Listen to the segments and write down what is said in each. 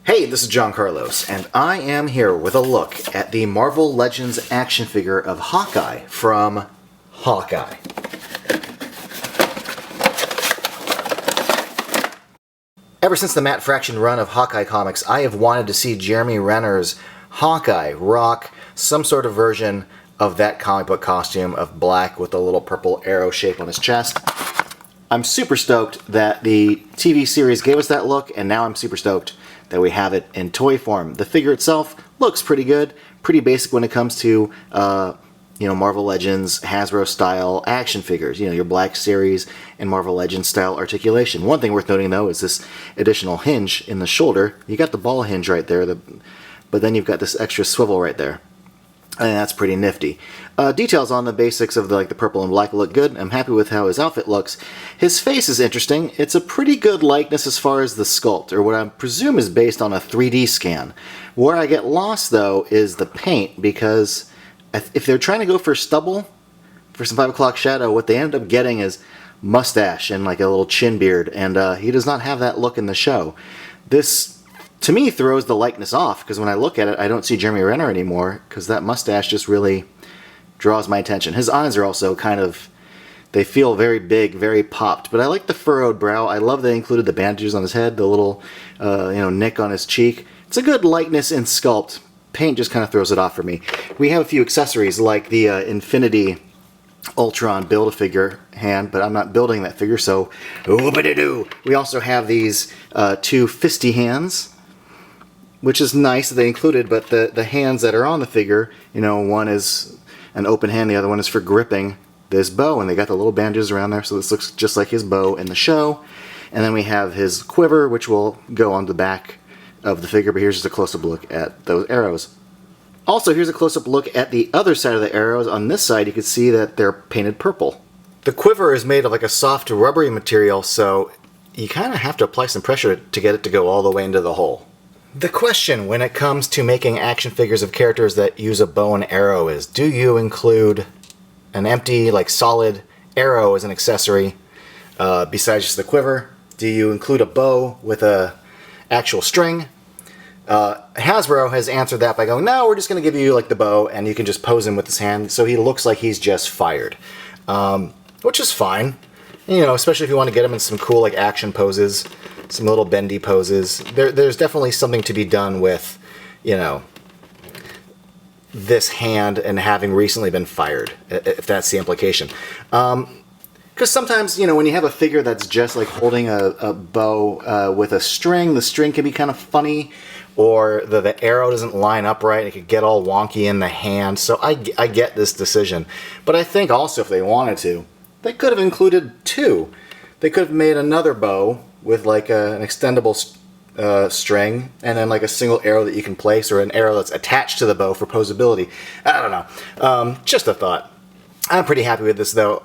Hey, this is John Carlos, and I am here with a look at the Marvel Legends action figure of Hawkeye from Hawkeye. Ever since the Matt Fraction run of Hawkeye comics, I have wanted to see Jeremy Renner's Hawkeye rock some sort of version of that comic book costume of black with a little purple arrow shape on his chest. I'm super stoked that the TV series gave us that look, and now I'm super stoked that we have it in toy form. The figure itself looks pretty good, pretty basic when it comes to Marvel Legends, Hasbro style action figures. Your Black Series and Marvel Legends style articulation. One thing worth noting though is this additional hinge in the shoulder. You got the ball hinge right there, but then you've got this extra swivel right there. And that's pretty nifty. Details on the basics of the purple and black look good. I'm happy with how his outfit looks. His face is interesting. It's a pretty good likeness as far as the sculpt, or what I presume is based on a 3D scan. Where I get lost though is the paint, because if they're trying to go for stubble, for some 5 o'clock shadow, what they end up getting is mustache and like a little chin beard, and he does not have that look in the show. This, to me, throws the likeness off, because when I look at it, I don't see Jeremy Renner anymore, because that mustache just really draws my attention. His eyes are also they feel very big, very popped, but I like the furrowed brow. I love they included the bandages on his head, the little nick on his cheek. It's a good likeness in sculpt. Paint just kind of throws it off for me. We have a few accessories, like the Infinity Ultron Build-A-Figure hand, but I'm not building that figure, so whoop-a-doo. We also have these two fisty hands, which is nice that they included, but the hands that are on the figure, one is an open hand, the other one is for gripping this bow, and they got the little bandages around there, so this looks just like his bow in the show. And then we have his quiver, which will go on the back of the figure, but here's just a close-up look at those arrows. Also, here's a close-up look at the other side of the arrows. On this side, you can see that they're painted purple. The quiver is made of like a soft rubbery material, so you kind of have to apply some pressure to get it to go all the way into the hole. The question when it comes to making action figures of characters that use a bow and arrow is, do you include an empty, solid arrow as an accessory besides just the quiver? Do you include a bow with a actual string? Hasbro has answered that by going, no, we're just going to give you the bow, and you can just pose him with his hand, so he looks like he's just fired. Which is fine, especially if you want to get him in some cool action poses, some little bendy poses. There's definitely something to be done with, this hand and having recently been fired, if that's the implication. Because sometimes, when you have a figure that's just holding a bow with a string, the string can be kind of funny, or the arrow doesn't line up right. It could get all wonky in the hand. So I get this decision. But I think also if they wanted to, they could have included two. They could have made another bow with an extendable string, and then a single arrow that you can place, or an arrow that's attached to the bow for posability. I don't know. Just a thought. I'm pretty happy with this though.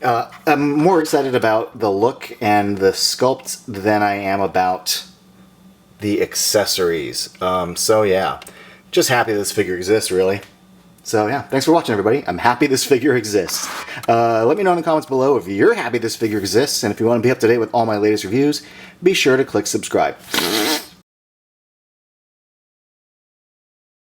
I'm more excited about the look and the sculpt than I am about the accessories. So yeah, just happy this figure exists, really. So yeah, thanks for watching, everybody. I'm happy this figure exists. Let me know in the comments below if you're happy this figure exists, and if you want to be up to date with all my latest reviews, be sure to click subscribe.